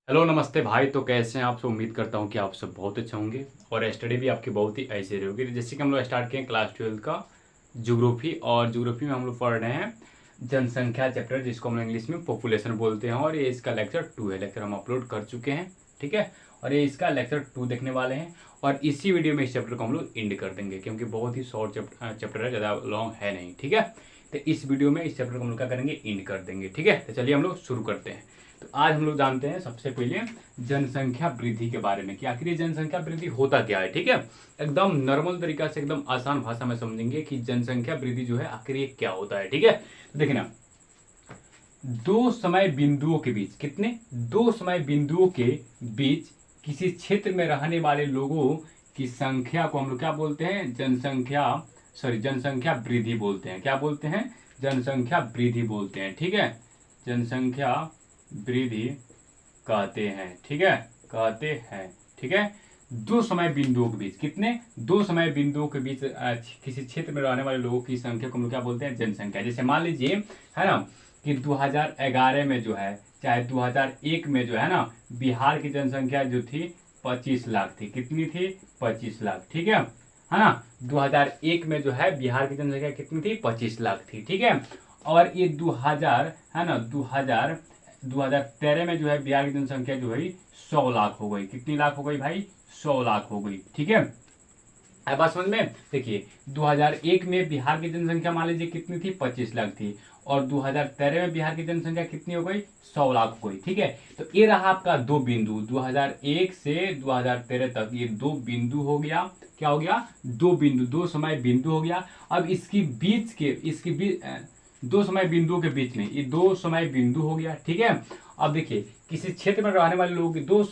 Hello नमस्ते भाई। तो कैसे हैं आप सब? उम्मीद करता हूं कि आप सब बहुत अच्छे होंगे और स्टडी भी आपकी बहुत ही ऐसे रही होगी। जैसे कि हम लोग स्टार्ट किए क्लास 12 का ज्योग्राफी, और ज्योग्राफी में हम लोग पढ़ रहे हैं जनसंख्या चैप्टर, जिसको हम लोग इंग्लिश में पॉपुलेशन बोलते हैं। और ये इसका लेक्चर 2 है। लेक्चर हम अपलोड कर चुके हैं, ठीक है। और ये इसका लेक्चर 2 देखने वाले हैं और इसी वीडियो में इस चैप्टर को हम लोग एंड कर देंगे, क्योंकि बहुत ही शॉर्ट चैप्टर है, ज़्यादा लॉन्ग है नहीं, ठीक है। तो इस वीडियो में इस चैप्टर को हम लोग क्या करेंगे, एंड कर देंगे, ठीक है। तो चलिए हम लोग शुरू करते हैं। तो आज हम लोग जानते हैं सबसे पहले जनसंख्या वृद्धि के बारे में कि आखिर ये जनसंख्या वृद्धि होता क्या है, ठीक है। एकदम नॉर्मल तरीका से, एकदम आसान भाषा में समझेंगे कि जनसंख्या वृद्धि जो है आखिर ये क्या होता है, ठीक है। तो देखिए ना, दो समय बिंदुओं के बीच, कितने, दो समय बिंदुओं के बीच किसी क्षेत्र में रहने वाले लोगों की संख्या को हम लोग क्या बोलते हैं, जनसंख्या वृद्धि बोलते हैं। क्या बोलते हैं? जनसंख्या वृद्धि बोलते हैं, ठीक है। जनसंख्या वृद्धि कहते हैं, ठीक है, कहते हैं, ठीक है। दो समय बिंदुओं के बीच, कितने, दो समय बिंदुओं के बीच किसी क्षेत्र में रहने वाले लोगों की संख्या को हम लोग क्या बोलते हैं, जनसंख्या। जैसे मान लीजिए, है ना, कि 2011 में जो है, चाहे 2001 में जो है ना, बिहार की जनसंख्या जो थी 25 लाख थी। कितनी थी? 25 लाख, ठीक है ना। 2001 में जो है बिहार की जनसंख्या कितनी थी? 25 लाख थी, ठीक है। और ये 2000, है ना, 2013 में जो है बिहार की जनसंख्या जो है 100 लाख हो गई। कितनी लाख हो गई भाई? 100 लाख हो गई, ठीक है। अब बात समझ में, देखिए 2001 में बिहार की जनसंख्या मान लीजिए कितनी थी? 25 लाख थी। और 2013 में बिहार की जनसंख्या कितनी हो गई? 100 लाख हो गई, ठीक है। तो ये रहा आपका दो बिंदु, 2001 से 2013 तक, ये दो बिंदु हो गया। क्या हो गया? दो बिंदु, दो समय बिंदु हो गया। अब इसकी बीच दो समय बिंदुओं के बीच में ये दो समय बिंदु हो गया, ठीक है। अब देखिए, किसी क्षेत्र में रहने वाले लोगों के दो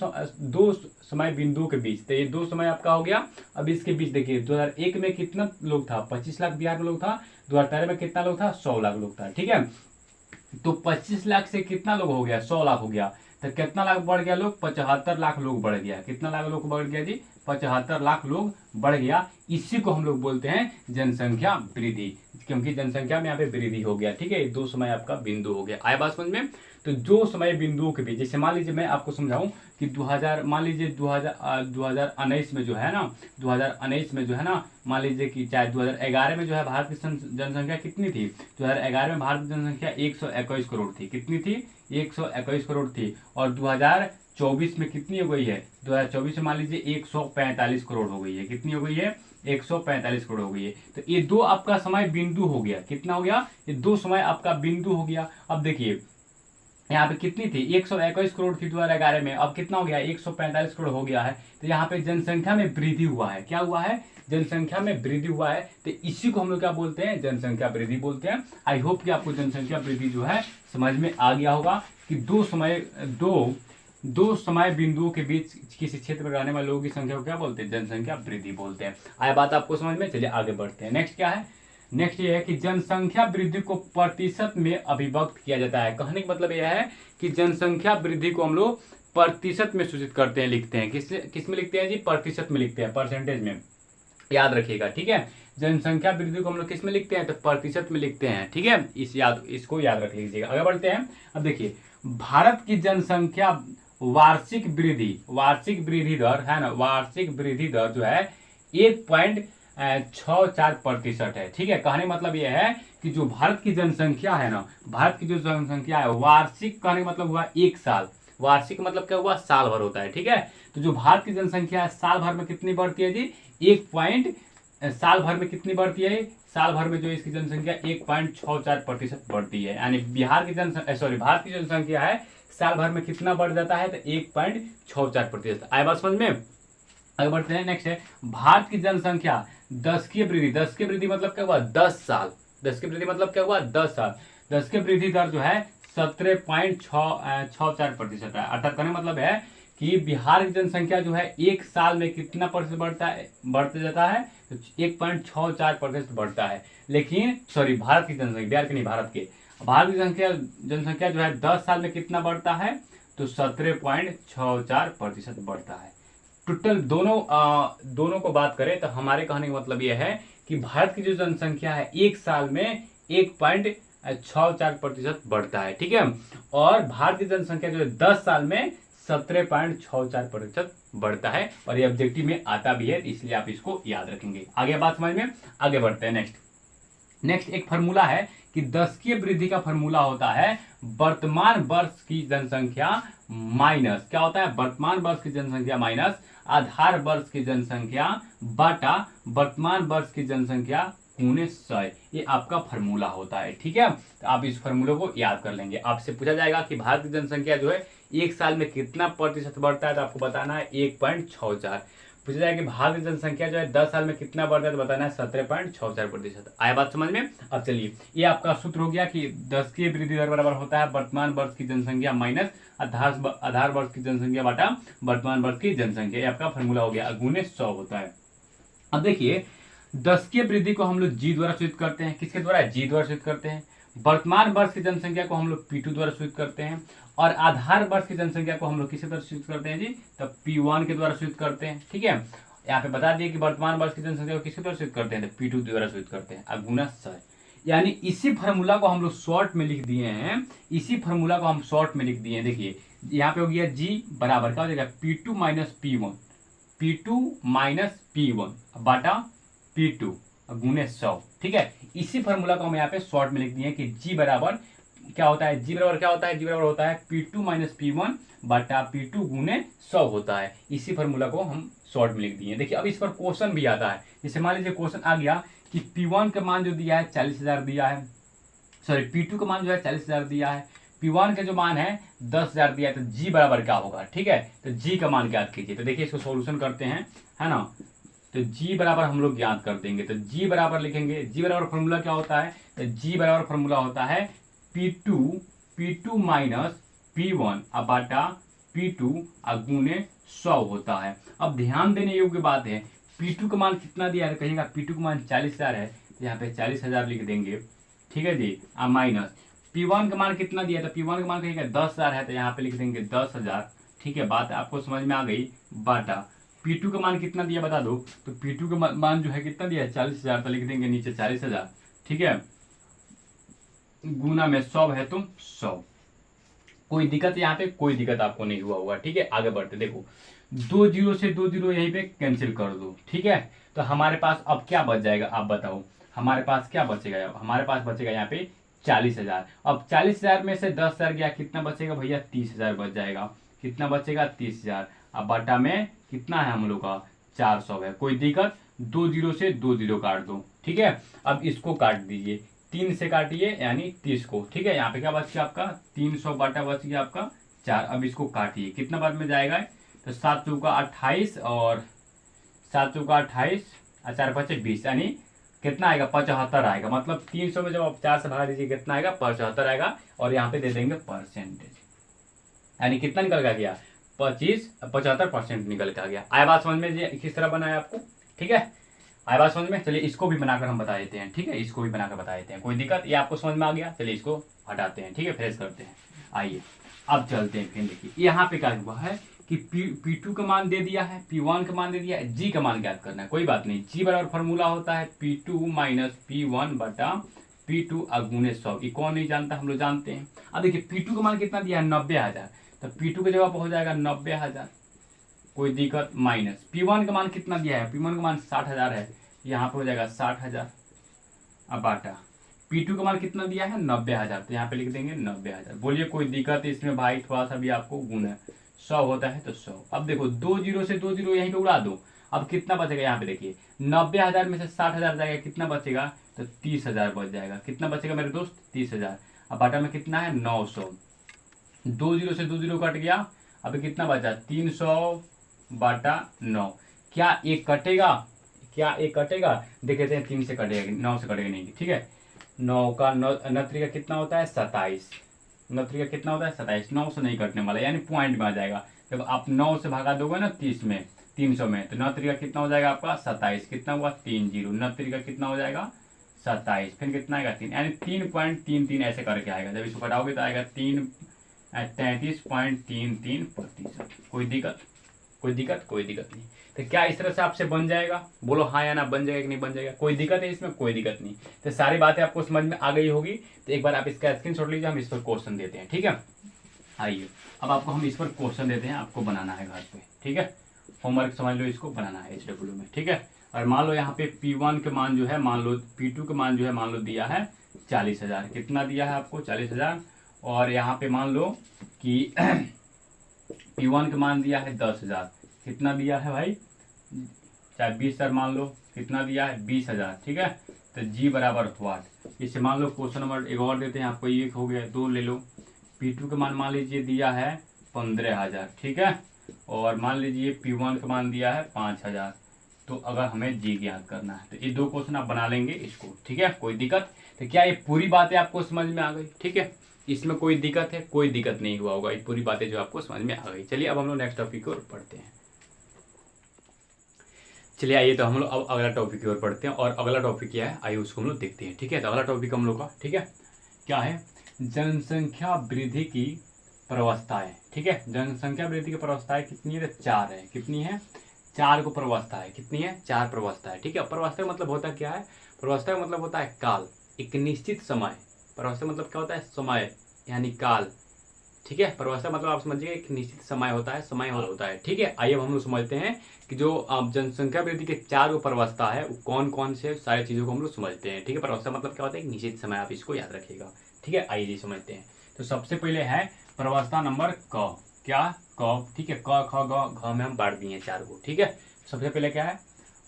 समय बिंदुओं के बीच, तो ये दो समय आपका हो गया। अब इसके बीच देखिए, 2001 में कितना लोग था? 25 लाख बिहार में लोग था। 2013 में कितना लोग था? 100 लाख लोग था, ठीक है। तो 25 लाख से कितना लोग हो गया? 100 लाख हो गया। तो कितना लाख बढ़ गया? लोग 75 लाख लोग बढ़ गया। कितना लाख लोग बढ़ गया जी? 75 लाख लोग बढ़ गया। इसी को हम लोग बोलते हैं जनसंख्या वृद्धि, क्योंकि जनसंख्या में यहाँ पे वृद्धि हो गया, ठीक है। दो समय आपका बिंदु हो गया। आया बात समझ में? तो दो समय बिंदुओं के बीच, जैसे मान लीजिए मैं आपको समझाऊं कि 2000, मान लीजिए 2019 में जो है ना, 2019 में जो है ना, मान लीजिए कि चाहे 2011 में जो है भारत की जनसंख्या कितनी थी? 2011 में भारत की जनसंख्या 121 करोड़ थी। कितनी थी? 121 करोड़ थी। और 2024 में कितनी हो गई है? 2024 में मान लीजिए 145 करोड़ हो गई है। कितनी हो गई है? 145 करोड़ हो गई है। तो ये दो आपका समय बिंदु हो गया। कितना हो गया? ये दो समय आपका बिंदु हो गया। अब देखिए, यहाँ पे कितनी थी? 121 करोड़ थी 2011 में, अब कितना हो गया? 145 करोड़ हो गया है। तो यहाँ पे जनसंख्या में वृद्धि हुआ है। क्या हुआ है? जनसंख्या में वृद्धि हुआ है। तो इसी को हम लोग क्या बोलते हैं? जनसंख्या वृद्धि बोलते हैं। आई होप कि आपको जनसंख्या वृद्धि जो है समझ में आ गया होगा कि दो समय बिंदुओं के बीच किसी क्षेत्र में रहने वाले लोगों की संख्या को क्या बोलते हैं? जनसंख्या वृद्धि बोलते हैं। आया बात आपको समझ में? चलिए आगे बढ़ते हैं। नेक्स्ट क्या है? नेक्स्ट ये है कि जनसंख्या वृद्धि को प्रतिशत में अभिव्यक्त किया जाता है। कहने का मतलब यह है कि जनसंख्या वृद्धि को हम लोग प्रतिशत में सूचित करते हैं, लिखते हैं। किस में लिखते हैं जी? प्रतिशत में लिखते हैं, परसेंटेज में। याद रखिएगा, ठीक है। जनसंख्या वृद्धि को हम लोग किस में लिखते हैं? तो प्रतिशत में लिखते हैं, ठीक है। इसको याद रख लीजिएगा। आगे बढ़ते हैं। अब देखिए, भारत की जनसंख्या वार्षिक वृद्धि दर है ना, वार्षिक वृद्धि दर जो है 1.64% है, ठीक है। कहने मतलब यह है कि जो भारत की जनसंख्या है ना, भारत की जो जनसंख्या है वार्षिक, कहने का मतलब हुआ एक साल। वार्षिक मतलब क्या हुआ? साल भर होता है, ठीक है। तो जो भारत की जनसंख्या है साल भर में कितनी बढ़ती है जी? साल भर में कितनी बढ़ती है? साल भर में जो इसकी जनसंख्या 1.64% बढ़ती है। यानी भारत की जनसंख्या है साल भर में कितना बढ़ जाता है? तो 1.64%। आए बात समझ में? आगे बढ़ते हैं। नेक्स्ट है, भारत की जनसंख्या दशकीय वृद्धि मतलब क्या हुआ? 10 साल। दशकीय वृद्धि मतलब क्या हुआ? 10 साल। दशकीय वृद्धि दर जो है 17.64% है। अर्थात कहने मतलब है कि बिहार की जनसंख्या जो है एक साल में कितना प्रतिशत बढ़ते जाता है? तो 1.64% बढ़ता है। लेकिन भारत की जनसंख्या, बिहार की नहीं, भारत की जनसंख्या जो है 10 साल में कितना बढ़ता है? तो 17.64% बढ़ता है। टोटल दोनों को बात करें तो हमारे कहने का मतलब यह है कि भारत की जो जनसंख्या है एक साल में 1.64% बढ़ता है, ठीक है। और भारत की जनसंख्या जो है 10 साल में 17.64% बढ़ता है और ये ऑब्जेक्टिव में आता भी है, इसलिए आप इसको याद रखेंगे। आगे बात समझ में, आगे बढ़ते हैं। नेक्स्ट एक फार्मूला है कि 10 की वृद्धि का फार्मूला होता है वर्तमान वर्ष की जनसंख्या माइनस, क्या होता है, वर्तमान वर्ष की जनसंख्या माइनस आधार वर्ष की जनसंख्या बटा वर्तमान वर्ष की जनसंख्या गुणे 100। ये आपका फार्मूला होता है, ठीक है। तो आप इस फार्मूले को याद कर लेंगे। आपसे पूछा जाएगा कि भारत की जनसंख्या जो है एक साल में कितना प्रतिशत बढ़ता है, तो आपको बताना है 1.64। पूछा जाएगा कि भारत की जनसंख्या जो है 10 साल में कितना बढ़ता है, तो बताना है 17.64%। आया बात समझ में। अब चलिए, ये आपका सूत्र हो गया कि 10 की वृद्धि दर बराबर होता है वर्तमान वर्ष की जनसंख्या माइनस आधार वर्ष की जनसंख्या बटा वर्तमान वर्ष की जनसंख्या। ये आपका फॉर्मूला हो गया, गुणे 100 होता है। अब देखिए 10 की वृद्धि को हम लोग जी द्वारा सूचित करते हैं। किसके द्वारा, जी द्वारा सूचित करते हैं। वर्तमान वर्ष की जनसंख्या को हम लोग P2 द्वारा सूचित करते हैं और आधार वर्ष की जनसंख्या को हम लोग किसके द्वारा सूचित करते हैं जी, तो P1 के द्वारा सूचित करते हैं, ठीक है। यहाँ पे बता दिए कि वर्तमान वर्ष की जनसंख्या को किसके द्वारा सूचित करते हैं, तो P2 द्वारा सूचित करते हैं, गुना 100। यानी इसी फार्मूला को हम लोग शॉर्ट में लिख दिए हैं, इसी फार्मूला को हम शॉर्ट में लिख दिए हैं। देखिए यहाँ पे हो गया जी बराबर क्या हो जाएगा, P2 minus P1, P2 minus P1 बटा P2 गुने 100, ठीक है। इसी फार्मूला को हम यहाँ पे शॉर्ट में लिख दिए कि जी बराबर क्या होता है, जी बराबर क्या होता है, जी बराबर होता है P2 माइनस P1 बटा P2 गुने 100 होता है। इसी फार्मूला को हम शॉर्ट में लिख दिए। देखिए अब इस पर क्वेश्चन भी आता है। जैसे मान लीजिए क्वेश्चन आ गया कि P1 का मान जो दिया है 40,000 दिया है, सॉरी P2 का मान जो है 40,000 दिया है, P1 का जो मान है 10,000 दिया है, तो जी बराबर क्या होगा, ठीक है। तो जी का मान ज्ञात कीजिए। तो देखिए इसको सोल्यूशन करते हैं, है ना। तो जी बराबर हम लोग ज्ञात कर देंगे। तो जी बराबर लिखेंगे, जी बराबर फॉर्मूला क्या होता है, तो जी बराबर फॉर्मूला होता है P2 माइनस P1 बटा P2 गुने 100 होता है। अब ध्यान देने योग्य बात है, P2 का मान कितना दिया है, तो कहिएगा P2 का मान 40,000 है, तो यहाँ पे 40,000 लिख देंगे, ठीक है जी। माइनस P1 का मान कितना दिया है, तो P1 का मान कहिएगा 10,000 है, तो यहाँ पे लिख देंगे 10,000, ठीक है। बात आपको समझ में आ गई। बाटा P2 का मान कितना दिया बता दो, तो P2 का मान जो है कितना दिया है 40,000, तो लिख देंगे नीचे 40,000, ठीक है। गुना में 100 है तो 100। कोई दिक्कत यहाँ पे, कोई दिक्कत आपको नहीं हुआ होगा, ठीक है। आगे बढ़ते, देखो 2 जीरो से 2 जीरो यहीं पे कैंसिल कर दो, ठीक है। तो हमारे पास अब क्या बच जाएगा, आप बताओ हमारे पास क्या बचेगा। हमारे पास बचेगा यहाँ पे 40,000। अब 40,000 में से 10,000 गया, कितना बचेगा भैया, 30,000 बच जाएगा। कितना बचेगा, 30,000। अब बटा में कितना है हम लोग का, 400 है। कोई दिक्कत, 2 जीरो से 2 जीरो काट दो, ठीक है। अब इसको काट दीजिए, 3 से काटिए यानी 30 को, ठीक है। यहाँ पे क्या बच गया आपका, 300 बटा बच गया आपका 4। अब इसको काटिए, कितना बार में जाएगा, तो 7 चौका 28 और 7 चौका 28 और 4 5 20, यानी कितना आएगा, 75 आएगा। मतलब 300 में जब आप 4 से भगा दीजिए कितना आएगा, 75 आएगा। और यहाँ पे दे देंगे परसेंटेज, यानी कितना निकल का गया, 75% निकल के आ गया। आया बात समझ में, ये किस तरह बनाया आपको, ठीक है। आया बात समझ में। चलिए इसको भी बनाकर हम बता देते हैं, ठीक है। इसको भी बनाकर बता देते हैं, कोई दिक्कत, ये आपको समझ में आ गया। चलिए इसको हटाते हैं, ठीक है, फ्रेश करते हैं। आइए अब चलते हैं। फिर देखिए यहाँ पे क्या हुआ है कि P2 का मान दे दिया है, P1 का मान दे दिया है, जी का मान ज्ञात करना है। कोई बात नहीं, जी बराबर फॉर्मूला होता है P2 माइनस P1 बटा P2 गुने 100। ये कौन नहीं जानता, हम लोग जानते हैं। अब देखिए P2 का मान कितना दिया है, 90,000, तो P2 का जवाब हो जाएगा 90,000, कोई दिक्कत। माइनस P1 का मान कितना दिया है, P1 का मान 60,000 है, यहाँ पे हो जाएगा 60,000। अब बाटा P2 का मान कितना दिया है, 90,000, तो यहाँ पे लिख देंगे 90,000। बोलिए कोई दिक्कत है इसमें भाई, थोड़ा सा भी आपको गुना 100 होता है तो 100। अब देखो 2 जीरो से 2 जीरो यहीं पे उड़ा दो। अब कितना बचेगा, यहाँ पे देखिए 90,000 में से 60,000 जाएगा, कितना बचेगा, तो 30,000 बच जाएगा। कितना बचेगा मेरे दोस्त, 30,000। अब बाटा में कितना है, 900। 2 जीरो से 2 जीरो कट गया, अब कितना बचा, 300 बाटा 9। क्या एक कटेगा, क्या एक कटेगा, देख लेते हैं। 3 से कटेगा, 9 से कटेगा नहीं, ठीक है। 9 का 9 का कितना होता है, 27। 9 का कितना होता है, 27। 9 से नहीं कटने वाला, यानी पॉइंट में आ जाएगा। जब आप 9 से भागा दोगे ना 30 में 300 में, तो 9 का कितना हो जाएगा आपका, 27। कितना हुआ, 3 जीरो। 9 का कितना हो जाएगा, 27। फिर कितना आएगा, 3, यानी 3.33 ऐसे करके आएगा। जब इसको घटाओगे तो आएगा 33.33%। कोई दिक्कत, कोई दिक्कत, कोई दिक्कत नहीं। तो क्या इस तरह से आपसे बन जाएगा, बोलो हाँ या ना, बन जाएगा कि नहीं बन जाएगा, कोई दिक्कत है इसमें, कोई दिक्कत नहीं। तो सारी बातें आपको समझ में आ गई होगी। तो एक बार आप इसका स्क्रीनशॉट लीजिए, हम इस पर क्वेश्चन देते हैं, ठीक है। आइए अब आपको हम इस पर क्वेश्चन देते हैं, आपको बनाना है घर पे, ठीक है। होमवर्क समझ लो, इसको बनाना है HW में, ठीक है। और मान लो यहाँ पे P1 के मान जो है, मान लो P2 के मान जो है, मान लो दिया है 40,000। कितना दिया है आपको? 40,000। और यहाँ पे मान लो कि P1 का मान दिया है 10,000। कितना दिया है भाई? चाहे 20,000 मान लो। कितना दिया है? 20,000, ठीक है। तो G बराबर वाट। इससे मान लो क्वेश्चन नंबर एक और देते हैं आपको, एक हो गया, 2 ले लो। P2 का मान मान लीजिए दिया है 15,000, ठीक है। और मान लीजिए P1 का मान दिया है 5,000। तो अगर हमें G ज्ञात करना है तो ये 2 क्वेश्चन आप बना लेंगे इसको, ठीक है। कोई दिक्कत? तो क्या ये पूरी बातें आपको समझ में आ गई? ठीक है, इसमें कोई दिक्कत है? कोई दिक्कत नहीं हुआ होगा, ये पूरी बातें जो आपको समझ में आ गई। चलिए अब हम लोग नेक्स्ट टॉपिक की ओर पढ़ते हैं। चलिए आइए तो हम लोग अब अगला टॉपिक की ओर पढ़ते हैं। और अगला टॉपिक क्या है, आइए उसको हम लोग देखते हैं, ठीक है। तो अगला टॉपिक हम लोग का, ठीक है, क्या है? जनसंख्या वृद्धि की प्रवस्थाएं, ठीक है। जनसंख्या वृद्धि की प्रवस्थाएं कितनी है? 4 है। कितनी है? 4 को प्रवस्था है। कितनी है? 4 प्रवस्था है, ठीक है। प्रवस्था का मतलब होता क्या है? प्रवस्था का मतलब होता है काल, एक निश्चित समय। प्रवस्था मतलब क्या होता है? समय यानी काल, ठीक है। प्रवस्था मतलब आप समझिए एक निश्चित समय होता है, समय होता है, ठीक है। आइए अब हम लोग समझते हैं कि जो जनसंख्या वृद्धि के 4 जो प्रवस्था है वो कौन कौन से, सारी चीज़ों को हम लोग समझते हैं, ठीक है। प्रवस्था मतलब क्या होता है? एक निश्चित समय, आप इसको याद रखिएगा, ठीक है। आइए जी समझते हैं। तो सबसे पहले है प्रवस्था नंबर क। क्या? क, ठीक है। क ख ग घ में हम बांट दिए 4 को, ठीक है। सबसे पहले क्या है?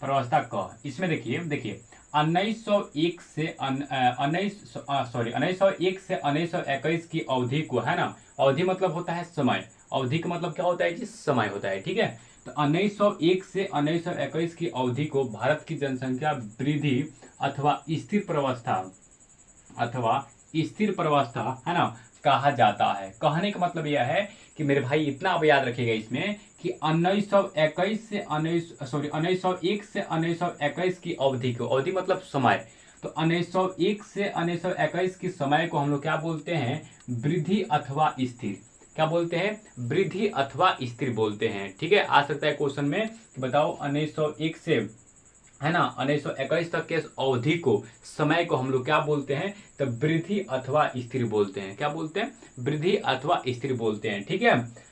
प्रवस्था क। इसमें देखिए 1901 से 1901 से 1921 की अवधि को, है ना, अवधि मतलब होता है समय, अवधि का मतलब क्या होता है जी? समय होता है, ठीक है। तो 1901 से 1921 की अवधि को भारत की जनसंख्या वृद्धि अथवा स्थिर प्रवस्था, है ना, कहा जाता है। कहने का मतलब यह है कि मेरे भाई इतना आप याद रखिएगा इसमें कि 1901 से 1921 की अवधि को, अवधि मतलब समय, तो 1901 से 1921 की समय को हम लोग क्या बोलते हैं? वृद्धि अथवा स्थिर। क्या बोलते हैं? वृद्धि अथवा स्थिर बोलते हैं, ठीक है। आ सकता है क्वेश्चन में कि बताओ 1901 से, है ना, 1921 तक के अवधि को, समय को हम लोग क्या बोलते हैं? तो वृद्धि अथवा स्थिर बोलते हैं। क्या बोलते हैं? वृद्धि अथवा स्थिर बोलते हैं, ठीक है।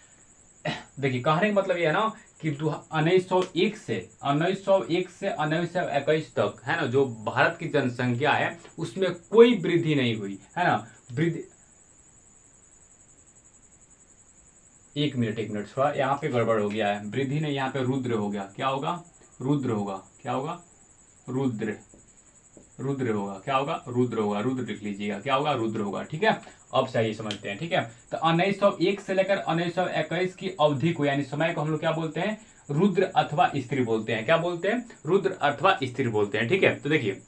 देखिए कहने का मतलब ये है ना कि 1901 से 1921 तक, है ना, जो भारत की जनसंख्या है उसमें कोई वृद्धि नहीं हुई, है ना। वृद्धि, एक मिनट, थोड़ा यहाँ पे गड़बड़ हो गया है। वृद्धि नहीं, यहाँ पे रुद्र हो गया। क्या होगा? रुद्र होगा। क्या होगा? रुद्र होगा। क्या होगा? रुद्र होगा। रुद्र लिख लीजिएगा। क्या होगा? रुद्र होगा, ठीक है। अब सही समझते हैं, ठीक है। तो 1901 से लेकर 1921 की अवधि को, यानी समय को हम लोग क्या बोलते हैं? रुद्र अथवा स्थिर बोलते हैं। क्या बोलते हैं? रुद्र अथवा स्थिर बोलते हैं, ठीक है। तो देखिए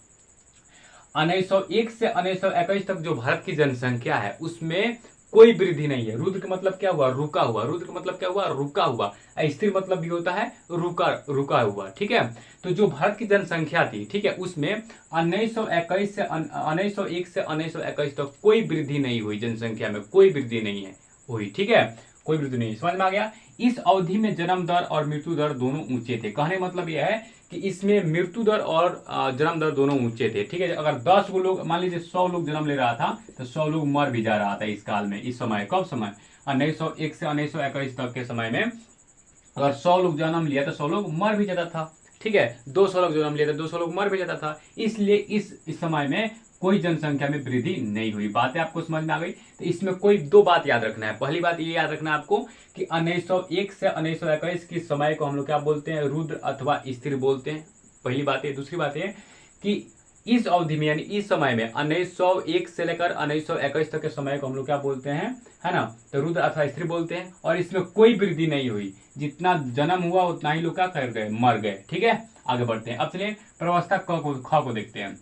1901 से 1921 तक जो भारत की जनसंख्या है उसमें कोई वृद्धि नहीं है। रुद्र का मतलब क्या हुआ? रुका हुआ। रुद्र का मतलब क्या हुआ? रुका हुआ। स्थिर मतलब भी होता है रुका हुआ, ठीक है। तो जो भारत की जनसंख्या थी, ठीक है, उसमें 1901 से 1921 तक कोई वृद्धि नहीं हुई, जनसंख्या में कोई वृद्धि नहीं है हुई, ठीक है। कोई वृद्धि नहीं। समझ में आ गया? इस अवधि में जन्म दर और मृत्यु दर दोनों ऊंचे थे। कहने मतलब यह है कि इसमें मृत्यु दर और जन्म दर दोनों ऊंचे थे, ठीक है। अगर 10 लोग, मान लीजिए 100 लोग जन्म ले रहा था तो 100 लोग मर भी जा रहा था इस काल में, इस समय। कब समय? 1901 से 1921 तक के समय में अगर 100 लोग जन्म लिया तो 100 लोग मर भी जाता था, ठीक है। 200 लोग जन्म लिया तो 200 लोग मर भी जाता था। इसलिए इस समय में कोई जनसंख्या में वृद्धि नहीं हुई। बातें आपको समझ में आ गई? तो इसमें कोई 2 बात याद रखना है। पहली बात ये याद रखना है आपको कि 1901 से 1921 की समय को हम लोग क्या बोलते हैं? रुद्र अथवा स्थिर बोलते हैं। पहली बात है। दूसरी बात है कि इस अवधि में, यानी इस समय में 1901 से लेकर 1921 तक के समय को हम लोग क्या बोलते हैं? है ना, तो रुद्र अथवा स्थिर बोलते हैं। और इसमें कोई वृद्धि नहीं हुई, जितना जन्म हुआ उतना ही लोग क्या कर गए? मर गए, ठीक है। आगे बढ़ते हैं। अब चलिए प्रवस्था ख को देखते हैं।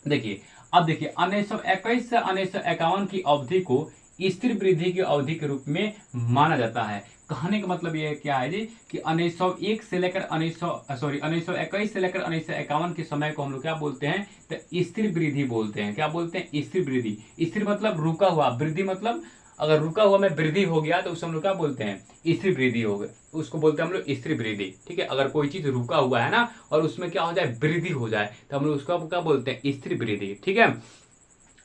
देखिए अब देखिए 1921 से 1951 की अवधि को स्थिर वृद्धि की अवधि के रूप में माना जाता है। कहने का मतलब ये क्या है जी कि 1901 से लेकर 1921 से लेकर 1951 के समय को हम लोग क्या बोलते हैं? तो स्थिर वृद्धि बोलते हैं। क्या बोलते हैं? स्थिर वृद्धि। स्थिर मतलब रुका हुआ, वृद्धि मतलब अगर रुका हुआ में वृद्धि हो गया तो उसे हम लोग क्या बोलते हैं? स्थिर वृद्धि हो गई, उसको बोलते हैं हम लोग स्थिर वृद्धि, ठीक है। अगर कोई चीज रुका हुआ है ना और उसमें क्या हो जाए? वृद्धि हो जाए तो हम लोग उसको क्या बोलते हैं? स्थिर वृद्धि, ठीक है।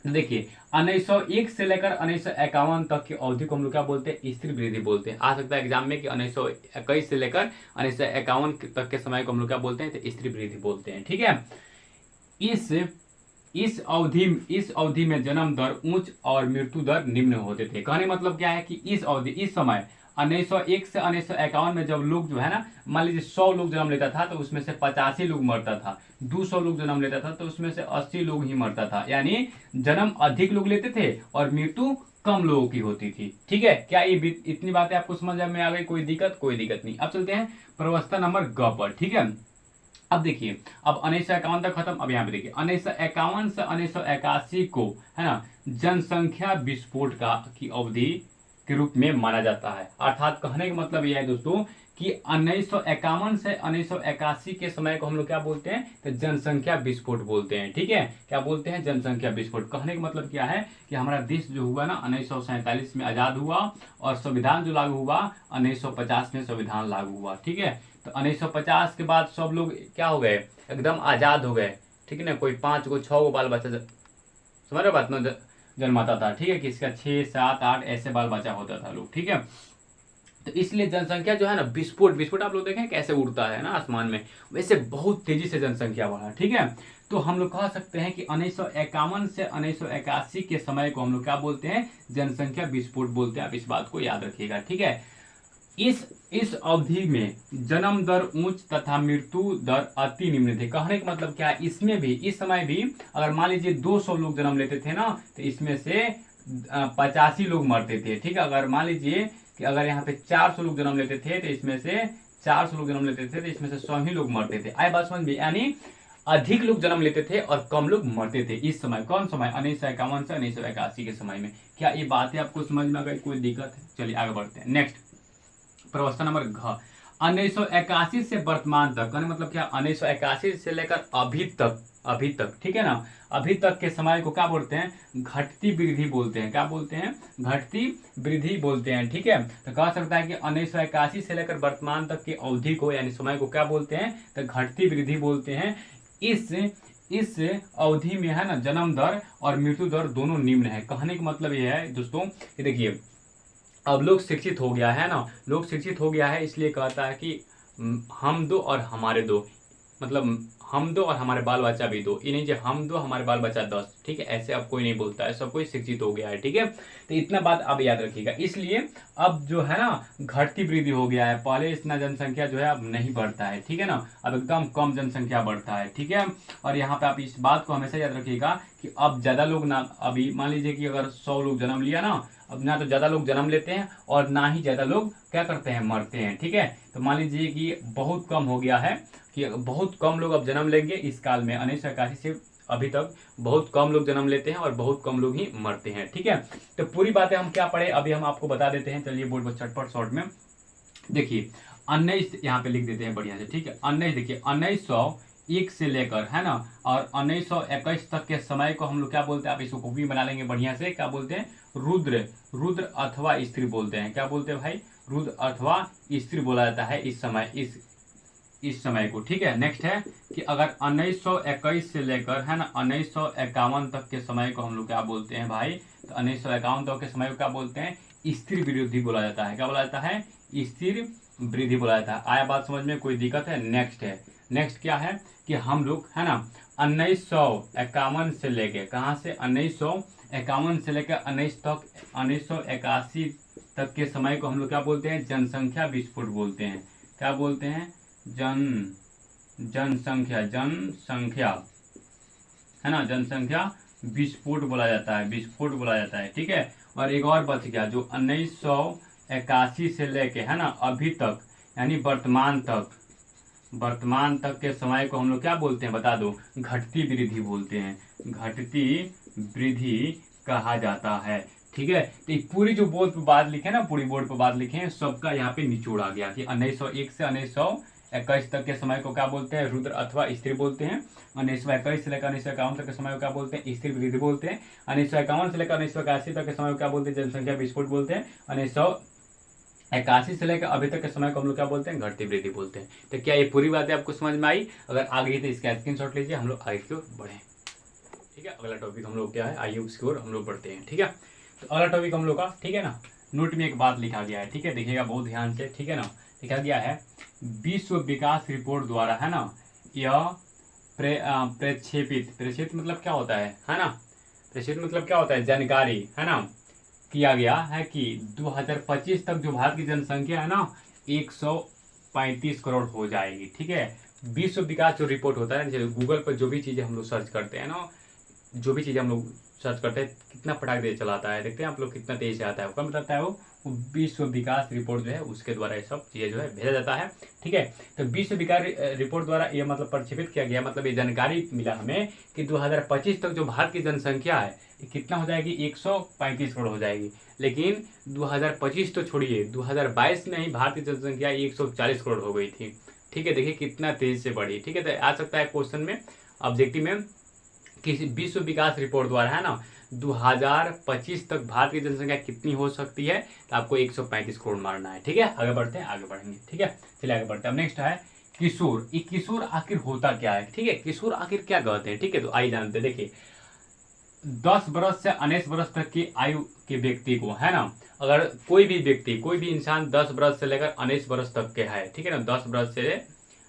तो देखिए 1901 से लेकर 1951 तक की अवधि को हम लोग क्या बोलते हैं, स्थिर वृद्धि बोलते हैं। आ सकता है एग्जाम में कि 1921 से लेकर 1951 तक के समय को हम लोग क्या बोलते हैं, तो स्थिर वृद्धि बोलते हैं। ठीक है। इस इस अवधि में जन्म दर उच्च और मृत्यु दर निम्न होते थे। कहने का मतलब क्या है कि इस समय 1901 से 1951 में जब लोग जो है ना, मान लीजिए 100 लोग जन्म लेता था तो उसमें से 85 लोग मरता था, 200 लोग जन्म लेता था तो उसमें से 80 लोग ही मरता था। यानी जन्म अधिक लोग लेते थे और मृत्यु कम लोगों की होती थी। ठीक है, क्या ये इतनी बातें आपको समझ में आ गई? कोई दिक्कत? कोई दिक्कत नहीं। अब चलते हैं प्रवस्था नंबर ग पर। ठीक है। अब देखिए, अब 1951 तक खत्म। अब यहाँ पे देखिए 1951 से 1981 को है ना जनसंख्या विस्फोट की अवधि के रूप में माना जाता है। अर्थात कहने का मतलब यह है दोस्तों कि 1951 से 1981 के समय को हम लोग क्या बोलते हैं, तो जनसंख्या विस्फोट बोलते हैं। ठीक है, क्या बोलते हैं? जनसंख्या विस्फोट। कहने का मतलब क्या है कि हमारा देश जो हुआ ना 1947 में आजाद हुआ और संविधान जो लागू हुआ 1950 में संविधान लागू हुआ। ठीक है, तो 1950 के बाद सब लोग क्या हो गए, एकदम आजाद हो गए। ठीक है ना, कोई 5 गो 6 गो बाल बच्चा समझ रहे बात ना जन्माता था। ठीक है, किसका 6 7 8 ऐसे बाल बच्चा होता था लोग। ठीक है, तो इसलिए जनसंख्या जो है ना विस्फोट विस्फोट आप लोग देखें कैसे उड़ता है ना आसमान में, वैसे बहुत तेजी से जनसंख्या बढ़ा। ठीक है, तो हम लोग कह सकते हैं कि 1951 से 1981 के समय को हम लोग क्या बोलते हैं, जनसंख्या विस्फोट बोलते हैं। आप इस बात को याद रखिएगा। ठीक है, इस अवधि में जन्म दर उच्च तथा मृत्यु दर अति निम्न थे। कहने का मतलब क्या है, इसमें भी इस समय भी अगर मान लीजिए 200 लोग जन्म लेते थे ना, तो इसमें से 85 लोग मरते थे। ठीक है, अगर मान लीजिए कि अगर यहाँ पे 400 लोग जन्म लेते थे तो इसमें से 400 लोग जन्म लेते थे तो इसमें से 100 ही लोग मरते थे। आए बात समझ में? यानी अधिक लोग जन्म लेते थे और कम लोग मरते थे इस समय। कौन समय? 1951 से 1981 के समय में। क्या ये बातें आपको समझ में आ गई? कोई दिक्कत है? चलिए आगे बढ़ते हैं। नेक्स्ट प्रवस्था नंबर घ 1981 से वर्तमान तक, मतलब क्या 1981 से लेकर अभी तक ठीक है ना, अभी तक के समय को क्या बोलते हैं, घटती वृद्धि बोलते हैं। क्या बोलते हैं? घटती वृद्धि बोलते हैं। ठीक है, तो कह सकता है कि 1981 से लेकर वर्तमान तक की अवधि को यानी समय को क्या बोलते हैं, तो घटती वृद्धि बोलते हैं। इस अवधि में है ना जन्म दर और मृत्यु दर दोनों निम्न है। कहने का मतलब यह है दोस्तों कि देखिए अब लोग शिक्षित हो गया है ना, लोग शिक्षित हो गया है इसलिए कहता है कि हम दो और हमारे दो, मतलब हम दो और हमारे बाल बच्चा भी दो। ये नहीं जो हम दो हमारे बाल बच्चा 10। ठीक है, ऐसे अब कोई नहीं बोलता है, सब कोई शिक्षित हो गया है। ठीक है, तो इतना बात अब याद रखिएगा। इसलिए अब जो है ना घटती वृद्धि हो गया है, पहले इतना जनसंख्या जो है अब नहीं बढ़ता है। ठीक है ना, अब एकदम कम जनसंख्या बढ़ता है। ठीक है, और यहाँ पे आप इस बात को हमेशा याद रखिएगा कि अब ज्यादा लोग ना, अभी मान लीजिए कि अगर 100 लोग जन्म लिया ना, अब ना तो ज्यादा लोग जन्म लेते हैं और ना ही ज्यादा लोग क्या करते हैं, मरते हैं। ठीक है, तो मान लीजिए कि बहुत कम हो गया है कि बहुत कम लोग अब जन्म लेंगे इस काल में। 1981 से अभी तक बहुत कम लोग जन्म लेते हैं और बहुत कम लोग ही मरते हैं। ठीक है, तो पूरी बातें हम क्या पढ़े अभी हम आपको बता देते हैं। चलिए बोर्ड पर चटपट शॉर्ट में देखिए 19 यहाँ पे लिख देते हैं बढ़िया से। ठीक है, 19 देखिए 1901 से लेकर है ना और 1921 तक के समय को हम लोग क्या बोलते हैं, आप इसको कॉपी बना लेंगे बढ़िया से। क्या बोलते हैं? रुद्र अथवा स्त्री बोलते हैं। क्या बोलते हैं भाई? रुद्र अथवा स्त्री बोला जाता है इस समय को। ठीक है, नेक्स्ट है कि अगर 1921 से लेकर है ना 1951 तक के समय को हम लोग क्या बोलते हैं भाई, तो 1951 तक के समय को क्या बोलते हैं, स्थिर वृद्धि बोला जाता है। क्या बोला जाता है? स्थिर वृद्धि बोला जाता है। आया बात समझ में? कोई दिक्कत है? नेक्स्ट है, नेक्स्ट क्या है कि हम लोग है ना 1951 से लेके कहाँ से 1951 से लेकर 1981 तक के समय को हम लोग क्या बोलते हैं, जनसंख्या विस्फोट बोलते हैं। क्या बोलते हैं? जनसंख्या है ना, जनसंख्या विस्फोट बोला जाता है, विस्फोट बोला जाता है। ठीक है, और एक और बच गया जो 1981 से लेके है ना अभी तक यानी वर्तमान तक के समय को हम लोग क्या बोलते हैं बता दो, घटती वृद्धि बोलते हैं, घटती वृद्धि कहा जाता है। ठीक है, तो पूरी जो बोर्ड पर बात लिखे ना, पूरी बोर्ड पर बात लिखे सबका यहाँ पे निचोड़ आ गया कि 1901 से 1921 तक के समय को क्या बोलते हैं, रुद्र अथवा स्त्री बोलते हैं। 1921 से लेकर 1951 तक के समय को क्या बोलते हैं, स्थिर वृद्धि बोलते हैं। 1951 से लेकर 1981 तक के समय को क्या बोलते हैं, जनसंख्या विस्फोट बोलते हैं। 1981 से लेकर अभी तक के समय को हम लोग क्या बोलते हैं, घटती वृद्धि बोलते हैं। तो क्या ये पूरी बातें आपको समझ में आई? अगर आ गई तो इसका स्क्रीनशॉट लीजिए, हम लोग आगे की ओर बढ़े। ठीक है। अगला टॉपिक हम लोग क्या है, आइए उसकी ओर हम लोग बढ़ते हैं। ठीक है, तो अगला टॉपिक हम लोग का, ठीक है ना, नोट में एक बात लिखा गया है, ठीक है, देखिएगा बहुत ध्यान से, ठीक है ना। लिखा गया है विश्व विकास रिपोर्ट द्वारा, है ना, यह प्रेक्षेपित मतलब क्या होता है ना, प्रेक्षेपित मतलब क्या होता है, जानकारी, है ना, किया गया है कि 2025 तक जो भारत की जनसंख्या है ना 135 करोड़ हो जाएगी। ठीक है, विश्व विकास जो रिपोर्ट होता है, जैसे गूगल पर जो भी चीज़ें हम लोग सर्च करते हैं ना, जो भी चीज़ें हम लोग सर्च करते हैं, कितना फटाक दे चलाता है, देखते हैं आप लोग कितना तेज से आता है, कम बताता है वो विश्व विकास रिपोर्ट जो है उसके द्वारा ये सब चीज़ें जो है भेजा जाता है। ठीक है, तो विश्व विकास रिपोर्ट द्वारा ये मतलब प्रक्षेपित किया गया, मतलब ये जानकारी मिला हमें कि 2025 तक जो भारत की जनसंख्या है कितना हो जाएगी, 135 करोड़ हो जाएगी। लेकिन 2025 तो छोड़िए, 2022 में ही भारत की जनसंख्या 140 करोड़ हो गई थी। ठीक है, देखिए कितना तेज से बढ़ी। ठीक है, तो आ सकता है क्वेश्चन में, ऑब्जेक्टिव में, कि विश्व विकास रिपोर्ट द्वारा, है ना, 2025 तक भारत की जनसंख्या कितनी हो सकती है, तो आपको 135 करोड़ मारना है। ठीक है, आगे बढ़ते हैं, आगे बढ़ेंगे। ठीक है, चलिए आगे बढ़ते हैं। अब नेक्स्ट है किशोर। ये किशोर आखिर होता क्या है, ठीक है, किशोर आखिर क्या कहते हैं। ठीक है, तो आइए जानते हैं। देखिए 10 वर्ष से 19 वर्ष तक की आयु के व्यक्ति को, है ना, अगर कोई भी व्यक्ति, कोई भी इंसान 10 वर्ष से लेकर 19 वर्ष तक के है, ठीक है ना, 10 वर्ष से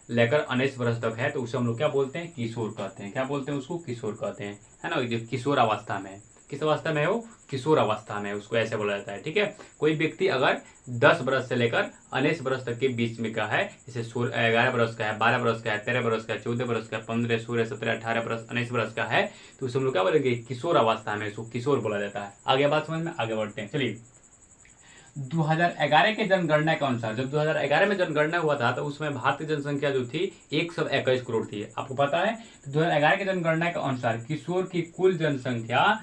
लेकर 19 वर्ष तक है, तो उसे हम लोग क्या बोलते हैं, किशोर कहते हैं। क्या बोलते हैं उसको, किशोर कहते हैं, है ना, जो किशोर अवस्था में है। किस अवस्था में है वो, किशोर अवस्था में, उसको ऐसे बोला जाता है। ठीक है, कोई व्यक्ति अगर 10 वर्ष से लेकर 19 वर्ष तक के बीच में का है, जैसे 11 वर्ष का है, 12 वर्ष का है, 13 वर्ष का है, 14 वर्ष का है, 15, 16, 17, 18 वर्ष, 19 वर्ष का है, तो उसे हम लोग क्या बोलेंगे, किशोर अवस्था में, उसको किशोर बोला जाता है। आगे बात समझ में, आगे बढ़ते हैं। चलिए 2011 के जनगणना के अनुसार, जब 2011 में जनगणना हुआ था तो उसमें भारत की जनसंख्या जो थी 121 करोड़ थी। आपको पता है, तो 2011 के जनगणना के अनुसार किशोर की कुल जनसंख्या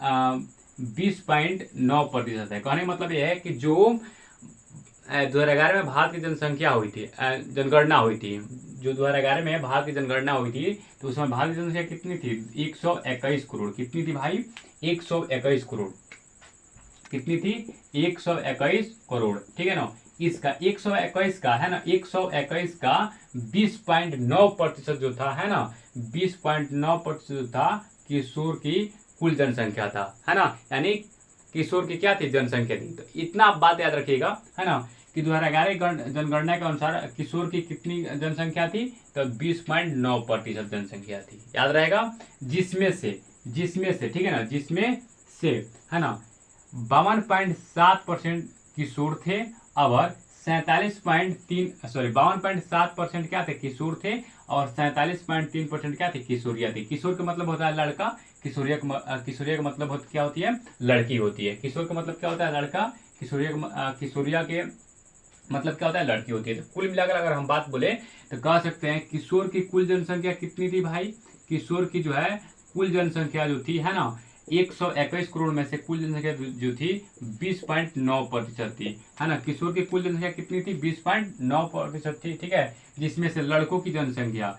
20.9% है। कहने का मतलब यह है कि जो 2011 में भारत की जनसंख्या हुई थी, जनगणना हुई थी, जो 2011 में भारत की जनगणना हुई थी, तो उसमें भारत की जनसंख्या कितनी थी, 121 करोड़। कितनी थी भाई, 121 करोड़। कितनी थी, 121 करोड़। ठीक है ना, इसका 121 का, है ना, 121 का 20.9% जो था, है ना, 20.9% जो था किशोर की कुल जनसंख्या था, है ना, यानी किशोर की क्या थी, जनसंख्या थी। तो इतना आप बात याद रखिएगा, है ना, कि 2011 जनगणना के अनुसार किशोर की कितनी जनसंख्या थी, तो 20.9% जनसंख्या थी, याद रहेगा। जिसमें से ठीक है ना, जिसमें से, है ना, 52.7% किशोर थे, और 52.7% क्या थे, किशोर थे, और 47.3% क्या थे, किशोरिया थी। किशोर का मतलब होता है लड़का, किशोरिया का मतलब क्या होती है, लड़की होती है। किशोर का मतलब क्या होता है, लड़का, किशोरिया के मतलब क्या होता है, लड़की होती है। तो कुल मिलाकर अगर हम बात बोले तो कह सकते हैं किशोर की कुल जनसंख्या कितनी थी भाई, किशोर की जो है कुल जनसंख्या जो थी, है ना, 121 करोड़ में से कुल जनसंख्या जो थी 20.9% थी, है ना। किशोर की कुल जनसंख्या कितनी थी, 20.9% थी। ठीक है, जिसमें से लड़कों की जनसंख्या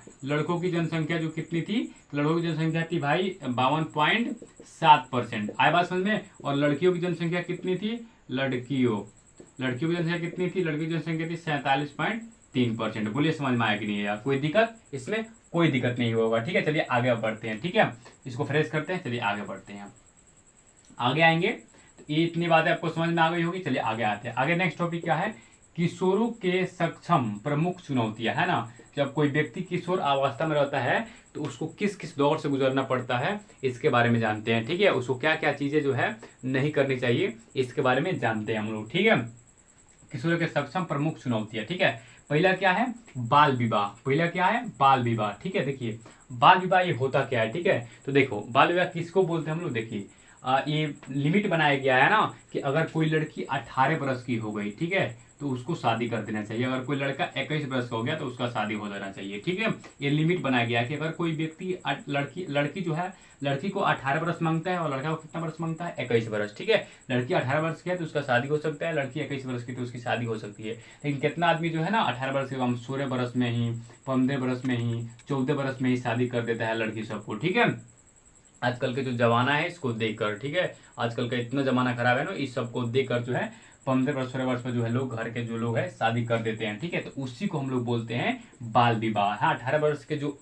जो कितनी थी, लड़कों की जनसंख्या थी भाई 52.7%। आए बात समझ में। और लड़कियों की जनसंख्या कितनी थी, लड़कियों की जनसंख्या कितनी थी, लड़कियों की जनसंख्या थी 47.3%। बोलिए समझ में आया कि नहीं है, कोई दिक्कत, इसमें कोई दिक्कत नहीं होगा। ठीक है, चलिए आगे बढ़ते हैं। ठीक है, इसको फ्रेश करते हैं, चलिए आगे बढ़ते हैं। आगे आएंगे तो ये इतनी बातें आपको समझ में आ गई होगी। चलिए आगे आते हैं। आगे नेक्स्ट टॉपिक क्या है, किशोरों के सक्षम प्रमुख चुनौतियां, है ना। जब कोई व्यक्ति किशोर अवस्था में रहता है तो उसको किस किस दौर से गुजरना पड़ता है, इसके बारे में जानते हैं। ठीक है, उसको क्या क्या चीजें जो है नहीं करनी चाहिए, इसके बारे में जानते हैं हम लोग। ठीक है, किशोरों के सक्षम प्रमुख चुनौतियां। ठीक है, पहला क्या है, बाल विवाह। पहला क्या है, बाल विवाह। ठीक है, देखिए बाल विवाह ये होता क्या है। ठीक है, तो देखो बाल विवाह किसको बोलते हैं हम लोग, देखिए ये लिमिट बनाया गया है ना कि अगर कोई लड़की 18 वर्ष की हो गई, ठीक है, तो उसको शादी कर देना चाहिए। अगर कोई लड़का 21 वर्ष का हो गया तो उसका शादी हो जाना चाहिए। ठीक है, ये लिमिट बनाया गया है कि अगर कोई व्यक्ति लड़की जो है, लड़की को 18 वर्ष मांगता है और लड़का को कितना वर्ष मांगता है, 21 वर्ष। ठीक है, लड़की 18 वर्ष की है तो उसका शादी हो सकता है, लड़की 21 वर्ष की तो उसकी शादी हो सकती है। लेकिन कितना आदमी जो है ना 18 वर्ष के कम 16 वर्ष में ही, 15 वर्ष में ही, 14 वर्ष में ही शादी कर देता है लड़की सबको। ठीक है, आजकल के जो जमाना है इसको देखकर, ठीक है, आजकल का इतना जमाना खराब है ना, इस सबको देखकर जो है 15 वर्ष 16 वर्ष में जो है लोग, घर के जो लोग हैं शादी कर देते हैं। ठीक है, तो उसी को हम लोग बोलते हैं बाल विवाह। हाँ, 18 वर्ष के जो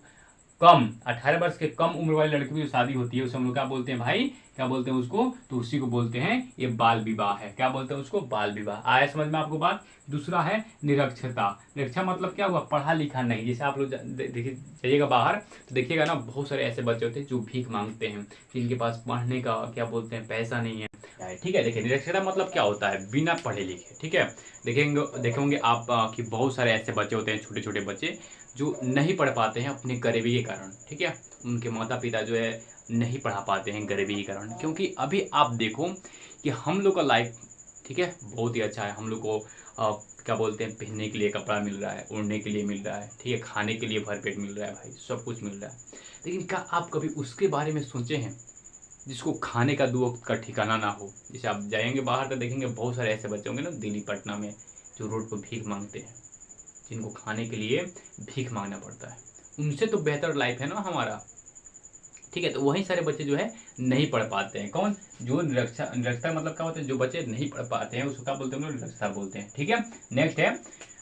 कम 18 वर्ष के कम उम्र वाली लड़की की जो शादी होती है उसे हम लोग क्या बोलते हैं भाई, क्या बोलते हैं उसको, तो उसी को बोलते हैं ये बाल विवाह है। क्या बोलते हैं उसको, बाल विवाह। आया समझ में आपको बात। दूसरा है निरक्षरता। निरक्षर मतलब क्या हुआ, पढ़ा लिखा नहीं। जैसे आप लोग देखिए जाइएगा बाहर तो देखिएगा ना, बहुत सारे ऐसे बच्चे होते हैं जो भीख मांगते हैं, जिनके पास पढ़ने का क्या बोलते हैं पैसा नहीं है। ठीक है, देखिए निरक्षरता मतलब क्या होता है, बिना पढ़े लिखे। ठीक है, देखेंगे आप कि बहुत सारे ऐसे बच्चे होते हैं, छोटे छोटे बच्चे जो नहीं पढ़ पाते हैं अपनी गरीबी के कारण। ठीक है, उनके माता पिता जो है नहीं पढ़ा पाते हैं गरीबी के कारण। क्योंकि अभी आप देखो कि हम लोग का लाइफ, ठीक है, बहुत ही अच्छा है। हम लोग को क्या बोलते हैं, पहनने के लिए कपड़ा मिल रहा है, ओढ़ने के लिए मिल रहा है, ठीक है, खाने के लिए भरपेट मिल रहा है भाई, सब कुछ मिल रहा है। लेकिन क्या आप कभी उसके बारे में सोचे हैं जिसको खाने का 2 वक्त का ठिकाना ना हो। जैसे आप जाएंगे बाहर तो देखेंगे बहुत सारे ऐसे बच्चे होंगे ना दिल्ली पटना में, जो रोड पर भीख मांगते हैं, जिनको खाने के लिए भीख मांगना पड़ता है। उनसे तो बेहतर लाइफ है ना हमारा। ठीक है, तो वही सारे बच्चे जो है नहीं पढ़ पाते हैं। कौन, जो निरक्षरता मतलब क्या होता है, जो बच्चे नहीं पढ़ पाते हैं उसको क्या बोलते हैं, निरक्षरता बोलते हैं। ठीक है, नेक्स्ट है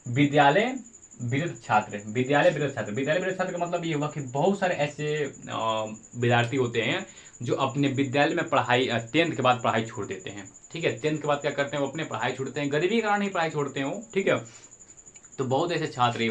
विद्यालय विरत छात्र। विद्यालय विरत छात्र, विद्यालय विरत छात्र का मतलब ये हुआ कि बहुत सारे ऐसे विद्यार्थी होते हैं जो अपने विद्यालय में पढ़ाई 10th के बाद पढ़ाई छोड़ देते हैं। ठीक है, 10th के बाद क्या करते हैं, वो अपने पढ़ाई छोड़ते हैं, गरीबी के कारण ही पढ़ाई छोड़ते हैं वो। ठीक है, तो बहुत ऐसे छात्र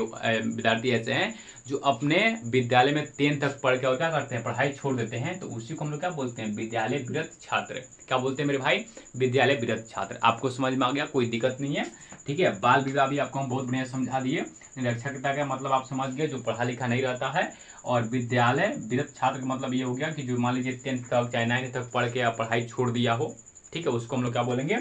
विद्यार्थी ऐसे हैं जो अपने विद्यालय में 10th तक पढ़ के और क्या करते हैं, पढ़ाई छोड़ देते हैं। तो उसी को हम लोग क्या बोलते हैं, विद्यालय विरत छात्र। क्या बोलते हैं मेरे भाई, विद्यालय विरत छात्र। आपको समझ में आ गया, कोई दिक्कत नहीं है। ठीक है, बाल विवाह भी आपको हम बहुत बढ़िया समझा दिए। निरक्षरता का मतलब आप समझ गए, जो पढ़ा लिखा नहीं रहता है। और विद्यालय विरत छात्र का मतलब ये हो गया कि जो मान लीजिए 10th तक चाहे 9th तक पढ़ के पढ़ाई छोड़ दिया हो। ठीक है, उसको हम लोग क्या बोलेंगे,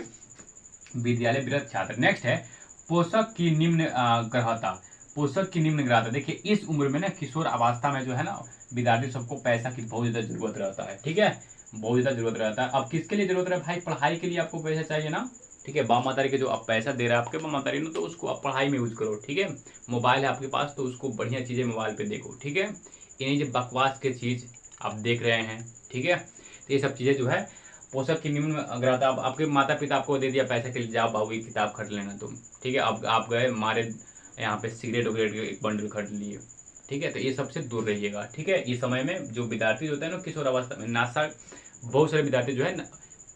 विद्यालय विरत छात्र। नेक्स्ट है पोषक की निम्न ग्रहता। पोषक की निम्न ग्रहता, देखिए इस उम्र में ना, किशोर अवस्था में जो है ना, विद्यार्थी सबको पैसा की बहुत ज्यादा जरूरत रहता है। ठीक है, बहुत ज्यादा जरूरत रहता है। अब किसके लिए जरूरत है भाई, पढ़ाई के लिए आपको पैसा चाहिए ना। ठीक है, बाप मातारी के जो आप पैसा दे रहे हैं आपके बाप मातारी ने, तो उसको आप पढ़ाई में यूज करो। ठीक है, मोबाइल है आपके पास तो उसको बढ़िया चीजें मोबाइल पे देखो। ठीक है, इन्हीं जो बकवास के चीज आप देख रहे हैं, ठीक है, तो ये सब चीजें जो है पोषक की निम्न ग्रहता। आपके माता पिता आपको दे दिया पैसे के लिए, जाओ बाबू ये किताब खरीद लेना तुम। ठीक है, अब आप गए मारे यहाँ पे सिगरेट वगरेट के एक बंडल खरीद लिए। ठीक है, तो ये सबसे दूर रहिएगा। ठीक है, इस समय में जो विद्यार्थी होता है ना किशोर अवस्था में, नशा, बहुत सारे विद्यार्थी जो है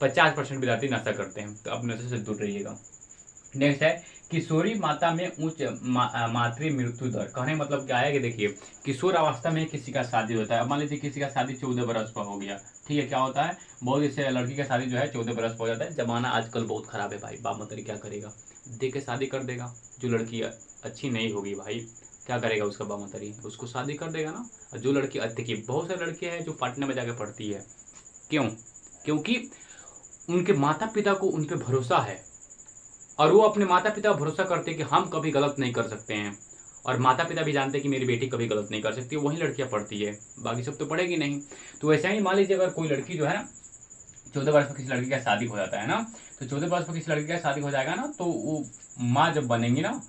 50% विद्यार्थी नशा करते हैं, तो आप नशे से दूर रहिएगा। नेक्स्ट है किशोरी माता में उच्च मातृ मृत्यु दर। कहने मतलब क्या है कि देखिए किशोर अवस्था में किसी का शादी होता है। अब मान लीजिए किसी का शादी 14 बरस पर हो गया। ठीक है, क्या होता है, बहुत इससे लड़की का शादी जो है 14 बरस पर हो जाता है। जमाना आजकल बहुत खराब है भाई, बाप मतरी क्या करेगा, दे के शादी कर देगा। जो लड़की अच्छी नहीं होगी भाई, क्या करेगा उसका बाप मतरी, उसको शादी कर देगा ना। और जो लड़की देखिए बहुत सारी लड़कियां हैं जो पटना में जाकर पढ़ती है, क्यों, क्योंकि उनके माता पिता को उन पर भरोसा है, और वो अपने माता पिता भरोसा करते हैं कि हम कभी गलत नहीं कर सकते हैं। और माता पिता भी जानते हैं कि मेरी बेटी कभी गलत नहीं कर सकती, वही लड़कियां पढ़ती है, बाकी सब तो पढ़ेगी नहीं। तो वैसे ही मान लीजिए अगर कोई लड़की जो है ना 14 वर्ष पर किसी लड़की का शादी हो जाता है ना, तो 14 वर्ष पर किसी लड़की का शादी हो जाएगा ना, तो वो माँ जब बनेंगी ना,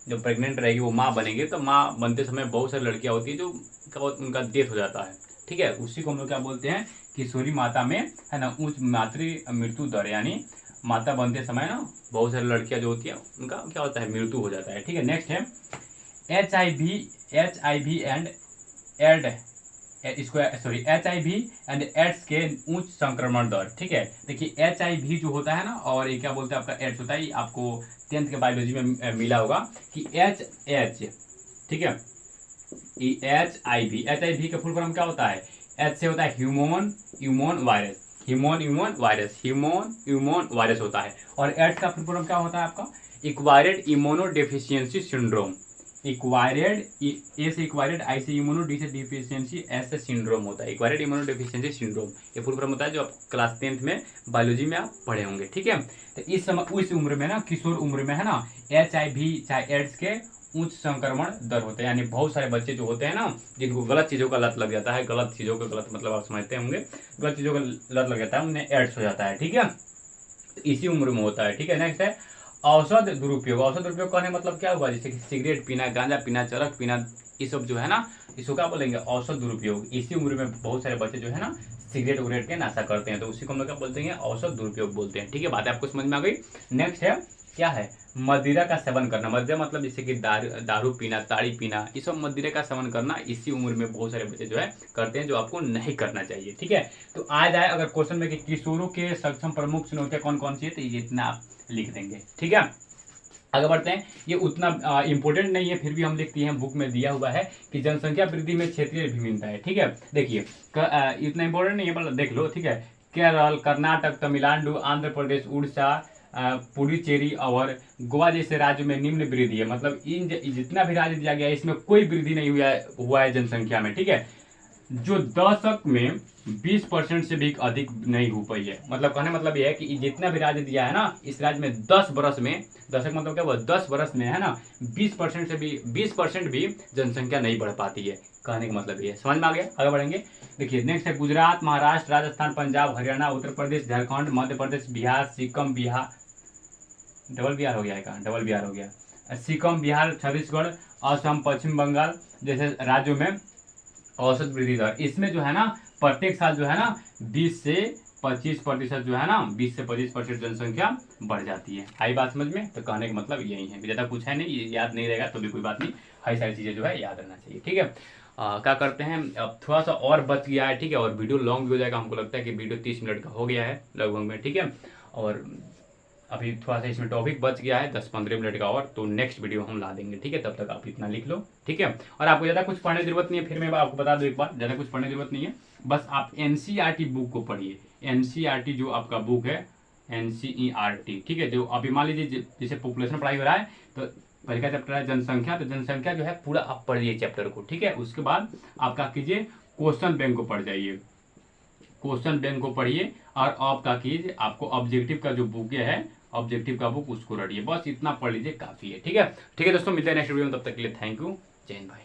जब प्रेग्नेंट रहेगी वो माँ बनेंगे, तो माँ बनते समय बहुत सारी लड़कियाँ होती है जो उनका डेथ हो जाता है। ठीक है, उसी को हम लोग क्या बोलते हैं, किशोरी माता में है ना उच्च मातृ मृत्यु दर, यानी माता बनते समय ना बहुत सारी लड़कियां जो होती हैं उनका क्या होता है, मृत्यु हो जाता है। ठीक है, नेक्स्ट है HIV एंड एड्स के उच्च संक्रमण दर। ठीक है, देखिए HIV जो होता है ना, और ये क्या बोलते हैं आपका एड्स होता है, आपको 10th के बायोलॉजी में मिला होगा कि एच, ठीक है, HIV का फुल फॉर्म क्या होता है, एच से होता है ह्यूमन वायरस, ह्यूमन वायरस होता है। और एड्स का फुल फॉर्म क्या होता है आपका, एक्वायर्ड इम्यूनोडेफिशिएंसी सिंड्रोम। एक्वायर्ड, ए से एक्वायर्ड, आई से इम्यूनो, डी से डिफिशियंसी, एस से सिंड्रोम होता है, एक्वायर्ड इम्यूनोडेफिशिएंसी सिंड्रोम। ये फुल फॉर्म होता है जो आप क्लास 10th में बायोलॉजी में आप पढ़े होंगे। ठीक है, तो इस समय उस उम्र में ना, किशोर उम्र में है ना, HIV चाहे एड्स के उच्च संक्रमण दर होते हैं। यानी बहुत सारे बच्चे जो होते हैं ना, जिनको गलत चीज़ों का लत लग जाता है, गलत चीज़ों का गलत मतलब आप समझते होंगे, गलत चीज़ों का लत लग जाता है, उन्हें एड्स हो जाता है। ठीक है, इसी उम्र में होता है। ठीक है, नेक्स्ट है औषध दुरुपयोग। औषध दुरुपयोग कहने मतलब क्या हुआ, जैसे कि सिगरेट पीना, गांजा पीना, चरस पीना, ये सब जो है ना, इसको क्या बोलेंगे, औषध दुरुपयोग। इसी उम्र में बहुत सारे बच्चे जो है ना सिगरेट उगरेट के नशा करते हैं, तो उसी को हम लोग क्या बोलते हैं, औषध दुरुपयोग बोलते हैं। ठीक है, बात आपको समझ में आ गई। नेक्स्ट है क्या है, मदिरा का सेवन करना, मदिरा मतलब जैसे कि दारू पीना, ताड़ी पीना, ये सब मदिरा का सेवन करना इसी उम्र में बहुत सारे बच्चे जो है करते हैं, जो आपको नहीं करना चाहिए। ठीक है, तो आ जाए अगर क्वेश्चन में कि किशोरों के सक्षम प्रमुख चुनौतियां कौन कौन सी है, तो ये इतना आप लिख देंगे। ठीक है, आगे बढ़ते हैं। ये उतना इंपॉर्टेंट नहीं है, फिर भी हम लिखते हैं, बुक में दिया हुआ है कि जनसंख्या वृद्धि में क्षेत्रीय विभिन्नता है। ठीक है, देखिए इतना इंपॉर्टेंट नहीं है, मतलब देख लो। ठीक है, केरल, कर्नाटक, तमिलनाडु, आंध्र प्रदेश, उड़ीसा, पुडुचेरी और गोवा जैसे राज्यों में निम्न वृद्धि है। मतलब इन जितना भी राज्य दिया गया है इसमें कोई वृद्धि नहीं हुआ है जनसंख्या में। ठीक है, जो दशक में 20% से भी अधिक नहीं हो पाई है। मतलब कहने मतलब यह है कि जितना भी राज्य दिया है ना, इस राज्य में 10 वर्ष में, दशक मतलब क्या हुआ, 10 वर्ष में है ना 20% भी जनसंख्या नहीं बढ़ पाती है। कहने का मतलब ये है, समझ में आ गया। आगे बढ़ेंगे, देखिए नेक्स्ट है गुजरात, महाराष्ट्र, राजस्थान, पंजाब, हरियाणा, उत्तर प्रदेश, झारखंड, मध्य प्रदेश, बिहार, सिक्किम, बिहार, डबल बिहार हो गया है कहाँ, डबल बिहार हो गया, सिक्किम, बिहार, छत्तीसगढ़, असम, पश्चिम बंगाल जैसे राज्यों में औसत वृद्धि दर, इसमें जो है ना प्रत्येक साल जो है ना 20 से 25% जो है ना 20 से 25% जनसंख्या बढ़ जाती है। आई बात समझ में। तो कहने का मतलब यही है, ज़्यादा कुछ है नहीं, ये याद नहीं रहेगा तो भी कोई बात नहीं, हरी सारी चीज़ें जो है याद रहना चाहिए। ठीक है, क्या करते हैं, अब थोड़ा सा और बच गया है। ठीक है, और वीडियो लॉन्ग भी हो जाएगा, हमको लगता है कि वीडियो 30 मिनट का हो गया है लगभग में। ठीक है, और अभी थोड़ा सा इसमें टॉपिक बच गया है 10-15 मिनट का और, तो नेक्स्ट वीडियो हम ला देंगे। ठीक है, तब तक आप इतना लिख लो। ठीक है, और आपको ज़्यादा कुछ पढ़ने की जरूरत नहीं है, फिर मैं आपको बता दूं एक बार, ज़्यादा कुछ पढ़ने की जरूरत नहीं है, बस आप एनसीईआरटी बुक को पढ़िए। एनसीईआरटी जो आपका बुक है एनसीईआरटी, ठीक है, जो अभी मान लीजिए जैसे पॉपुलेशन पढ़ाई हो रहा है, तो पहले का चैप्टर है जनसंख्या, तो जनसंख्या जो है पूरा आप पढ़िए चैप्टर को। ठीक है, उसके बाद आप क्या कीजिए, क्वेश्चन बैंक को पढ़ जाइए, क्वेश्चन बैंक को पढ़िए, और आपका कीजिए, आपको ऑब्जेक्टिव का जो बुक है, ऑब्जेक्टिव का बुक उसको रखिए, बस इतना पढ़ लीजिए काफी है। ठीक है, ठीक है दोस्तों, मिलते हैं नेक्स्ट वीडियो में, तब तक के लिए थैंक यू, जय हिंद भाई।